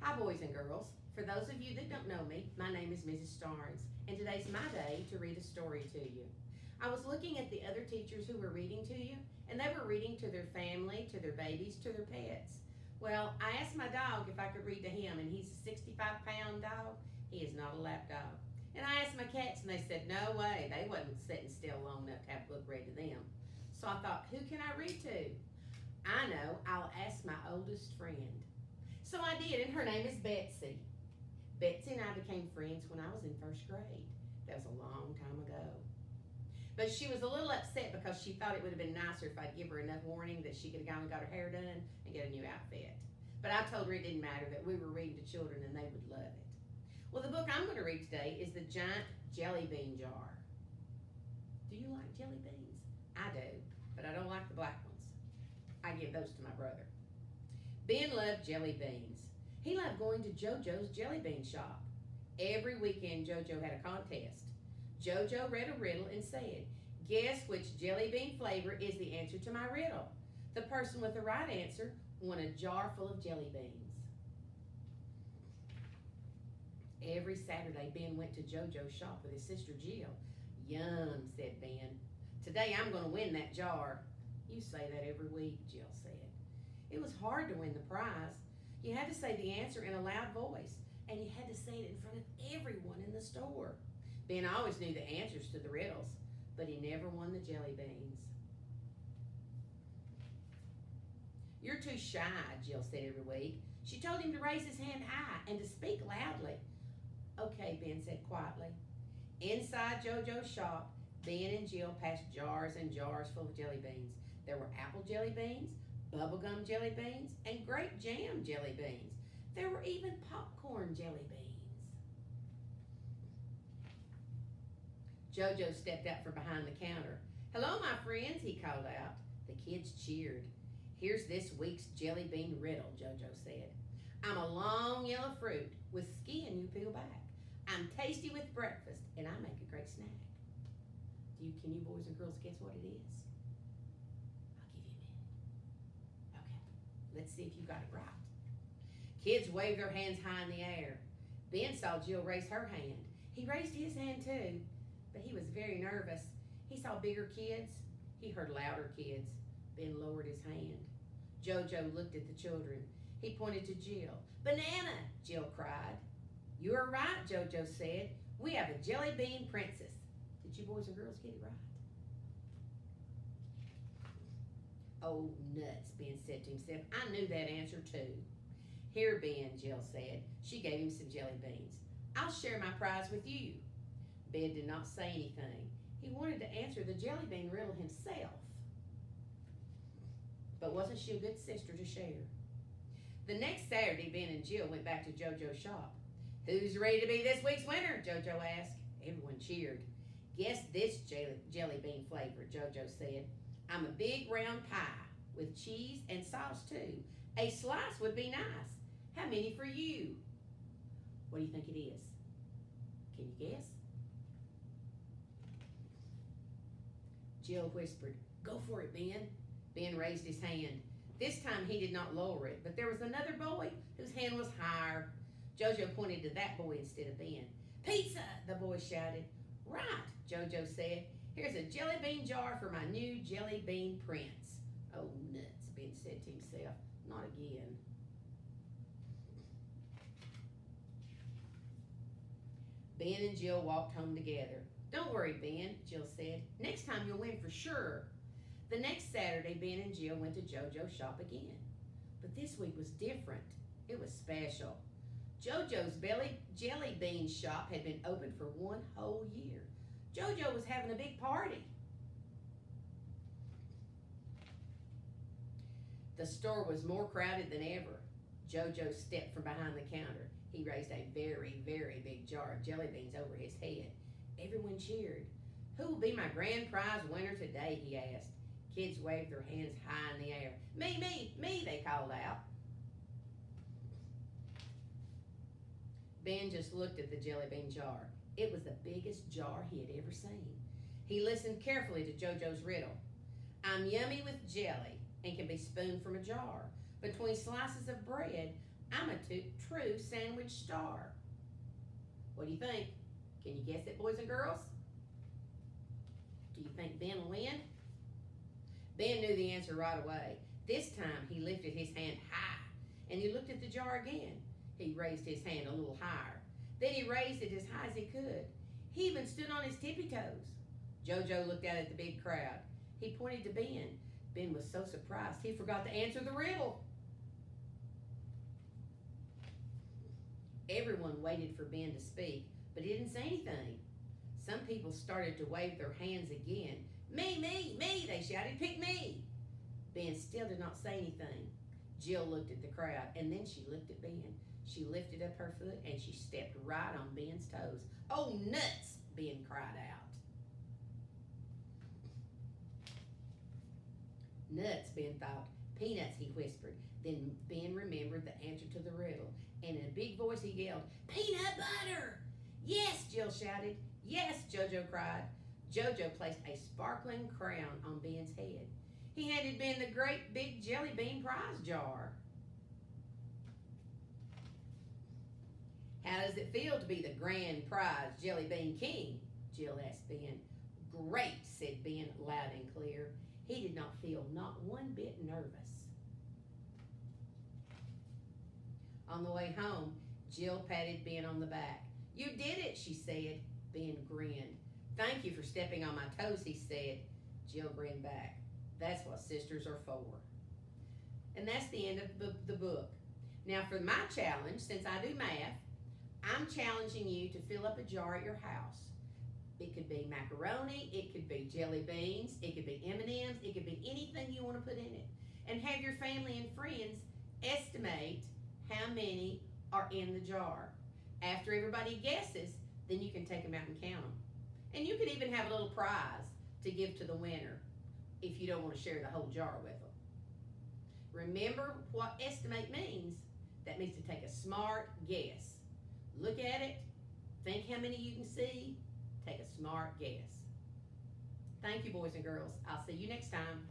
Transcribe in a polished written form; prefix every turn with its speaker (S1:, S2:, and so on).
S1: Hi, boys and girls. For those of you that don't know me, my name is Mrs. Starnes, and today's my day to read a story to you. I was looking at the other teachers who were reading to you, and they were reading to their family, to their babies, to their pets. Well, I asked my dog if I could read to him, and he's a 65-pound dog. He is not a lap dog. And I asked my cats, and they said, no way, they wasn't sitting still long enough to have a book read to them. So I thought, who can I read to? I know, I'll ask my oldest friend. So I did, and her name is Betsy. Betsy and I became friends when I was in first grade. That was a long time ago. But she was a little upset because she thought it would have been nicer if I'd give her enough warning that she could have gone and got her hair done and get a new outfit. But I told her it didn't matter, that we were reading to children and they would love it. Well, the book I'm going to read today is The Giant Jelly Bean Jar. Do you like jelly beans? I do, but I don't like the black ones. I give those to my brother. Ben loved jelly beans. He loved going to JoJo's jelly bean shop. Every weekend, JoJo had a contest. JoJo read a riddle and said, guess which jelly bean flavor is the answer to my riddle. The person with the right answer won a jar full of jelly beans. Every Saturday, Ben went to JoJo's shop with his sister Jill. Yum, said Ben. Today I'm going to win that jar. You say that every week, Jill said. It was hard to win the prize. You had to say the answer in a loud voice, and you had to say it in front of everyone in the store. Ben always knew the answers to the riddles, but he never won the jelly beans. You're too shy, Jill said every week. She told him to raise his hand high and to speak loudly. Okay, Ben said quietly. Inside JoJo's shop, Ben and Jill passed jars and jars full of jelly beans. There were apple jelly beans, bubblegum jelly beans, and grape jam jelly beans. There were even popcorn jelly beans. JoJo stepped out from behind the counter. Hello, my friends, he called out. The kids cheered. Here's this week's jelly bean riddle, JoJo said. I'm a long yellow fruit with skin you peel back. I'm tasty with breakfast, and I make a great snack. Can you boys and girls guess what it is? I'll give you a minute. Okay, let's see if you got it right. Kids waved their hands high in the air. Ben saw Jill raise her hand. He raised his hand too, but he was very nervous. He saw bigger kids. He heard louder kids. Ben lowered his hand. JoJo looked at the children. He pointed to Jill. Banana, Jill cried. You are right, JoJo said. We have a jelly bean princess. Did you boys and girls get it right? Oh, nuts, Ben said to himself. I knew that answer too. Here, Ben, Jill said. She gave him some jelly beans. I'll share my prize with you. Ben did not say anything. He wanted to answer the jelly bean riddle himself. But wasn't she a good sister to share? The next Saturday, Ben and Jill went back to JoJo's shop. Who's ready to be this week's winner? JoJo asked. Everyone cheered. Guess this jelly bean flavor, JoJo said. I'm a big round pie with cheese and sauce too. A slice would be nice. How many for you? What do you think it is? Can you guess? Jill whispered, go for it, Ben. Ben raised his hand. This time he did not lower it, but there was another boy whose hand was higher. JoJo pointed to that boy instead of Ben. Pizza, the boy shouted. Right, JoJo said. Here's a jelly bean jar for my new jelly bean prince. Oh, nuts, Ben said to himself. Not again. Ben and Jill walked home together. Don't worry, Ben, Jill said. Next time you'll win for sure. The next Saturday, Ben and Jill went to JoJo's shop again. But this week was different. It was special. JoJo's jelly bean shop had been open for one whole year. JoJo was having a big party. The store was more crowded than ever. JoJo stepped from behind the counter. He raised a very, very big jar of jelly beans over his head. Everyone cheered. Who will be my grand prize winner today, he asked. Kids waved their hands high in the air. Me, they called out. Ben just looked at the jelly bean jar. It was the biggest jar he had ever seen. He listened carefully to JoJo's riddle. I'm yummy with jelly and can be spooned from a jar. Between slices of bread, I'm a true sandwich star. What do you think? Can you guess it, boys and girls? Do you think Ben will win? Ben knew the answer right away. This time he lifted his hand high and he looked at the jar again. He raised his hand a little higher. Then he raised it as high as he could. He even stood on his tippy toes. JoJo looked out at the big crowd. He pointed to Ben. Ben was so surprised he forgot to answer the riddle. Everyone waited for Ben to speak, but he didn't say anything. Some people started to wave their hands again. Me, they shouted, pick me. Ben still did not say anything. Jill looked at the crowd, and then she looked at Ben. She lifted up her foot, and she stepped right on Ben's toes. Oh, nuts, Ben cried out. Nuts, Ben thought. Peanuts, he whispered. Then Ben remembered the answer to the riddle, and in a big voice he yelled, peanut butter! Yes, Jill shouted. Yes, JoJo cried. JoJo placed a sparkling crown on Ben's head. He handed Ben the great big jelly bean prize jar. How does it feel to be the grand prize jelly bean king? Jill asked Ben. Great, said Ben loud and clear. He did not feel not one bit nervous. On the way home, Jill patted Ben on the back. You did it, she said. Ben grinned. Thank you for stepping on my toes, he said. Jill grinned back. That's what sisters are for. And that's the end of the book. Now for my challenge, since I do math, I'm challenging you to fill up a jar at your house. It could be macaroni, it could be jelly beans, it could be M&Ms, it could be anything you want to put in it. And have your family and friends estimate how many are in the jar. After everybody guesses, then you can take them out and count them. And you could even have a little prize to give to the winner if you don't want to share the whole jar with them. Remember what estimate means. That means to take a smart guess. Look at it, think how many you can see, take a smart guess. Thank you, boys and girls. I'll see you next time.